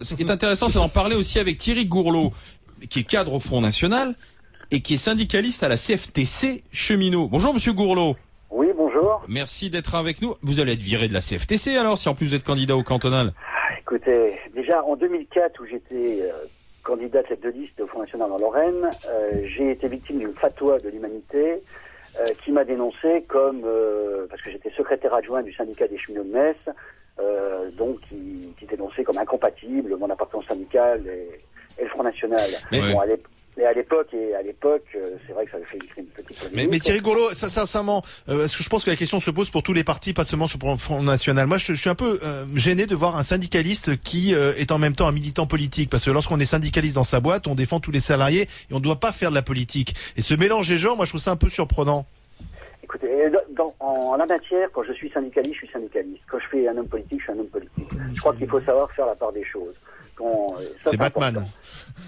Ce qui est intéressant, c'est d'en parler aussi avec Thierry Gourlot, qui est cadre au Front National et qui est syndicaliste à la CFTC Cheminots. Bonjour Monsieur Gourlot. Oui, bonjour. Merci d'être avec nous. Vous allez être viré de la CFTC alors, si en plus vous êtes candidat au cantonal. Écoutez, déjà en 2004, où j'étais candidat tête de liste au Front National en Lorraine, j'ai été victime d'une fatwa de l'humanité qui m'a dénoncé comme, parce que j'étais secrétaire adjoint du syndicat des cheminots de Metz, donc qui dénonçait comme incompatible mon appartenance syndicale et le Front National. Bon, à l'époque, c'est vrai que ça avait fait une petite polémique. Mais Thierry Gourlot, sincèrement, parce que je pense que la question se pose pour tous les partis, pas seulement sur le Front National. Moi, je suis un peu gêné de voir un syndicaliste qui est en même temps un militant politique, parce que lorsqu'on est syndicaliste dans sa boîte, on défend tous les salariés et on ne doit pas faire de la politique. Et ce mélange des genres, moi, je trouve ça un peu surprenant. Écoutez, en la matière, quand je suis syndicaliste, je suis syndicaliste. Quand je fais un homme politique, je suis un homme politique. Je crois qu'il faut savoir faire la part des choses. C'est Batman. Important.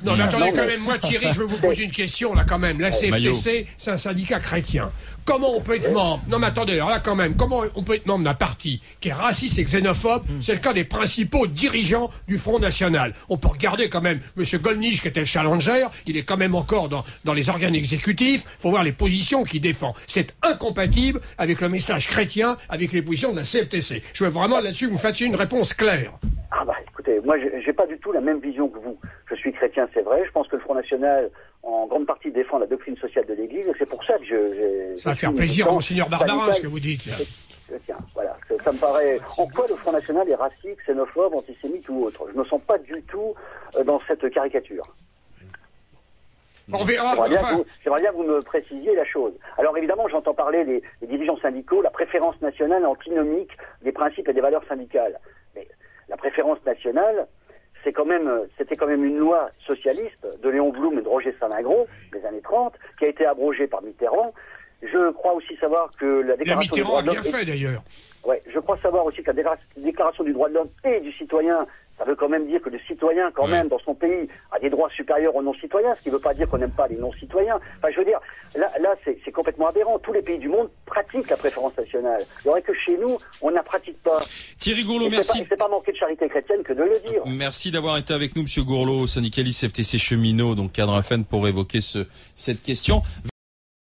Non, mais attendez quand même, moi Thierry, je veux vous poser une question là quand même. La CFTC, c'est un syndicat chrétien. Comment on peut être membre? Non mais attendez, alors là quand même, comment on peut être membre d'un parti qui est raciste et xénophobe? C'est le cas des principaux dirigeants du Front National. On peut regarder quand même Monsieur Gollnisch qui était le challenger, il est quand même encore dans les organes exécutifs, il faut voir les positions qu'il défend. C'est incompatible avec le message chrétien, avec les positions de la CFTC. Je veux vraiment là-dessus que vous fassiez une réponse claire. Ah bah écoutez, moi j'ai pas du tout la même vision que vous. Je suis chrétien, c'est vrai. Je pense que le Front National, en grande partie, défend la doctrine sociale de l'Église, et c'est pour ça que ça va faire plaisir à Monseigneur Barbarin, ce que vous dites. Tiens, voilà, ça me paraît. En quoi le Front National est raciste, xénophobe, antisémite ou autre? Je me sens pas du tout dans cette caricature. On verra. J'aimerais bien que vous me précisiez la chose. Alors évidemment, j'entends parler des dirigeants syndicaux, la préférence nationale antinomique des principes et des valeurs syndicales. Mais la préférence nationale, c'était quand même une loi socialiste de Léon Blum et de Roger Salingro des années 30, qui a été abrogée par Mitterrand. Je crois aussi savoir que la déclaration du droit de l'homme... Mitterrand a bien fait d'ailleurs. Ouais, je crois savoir aussi que la déclaration du droit de l'homme et du citoyen, ça veut quand même dire que le citoyen, quand même, dans son pays, a des droits supérieurs aux non-citoyens, ce qui ne veut pas dire qu'on n'aime pas les non-citoyens. Enfin, je veux dire, là c'est complètement aberrant. Tous les pays du monde pratiquent la préférence nationale. Il y aurait que chez nous, on ne la pratique pas. Thierry Gourlot, merci. C'est pas manquer de charité chrétienne que de le dire. Merci d'avoir été avec nous, Monsieur Gourlot, syndicaliste FTC Cheminots, donc cadre FN, pour évoquer cette question.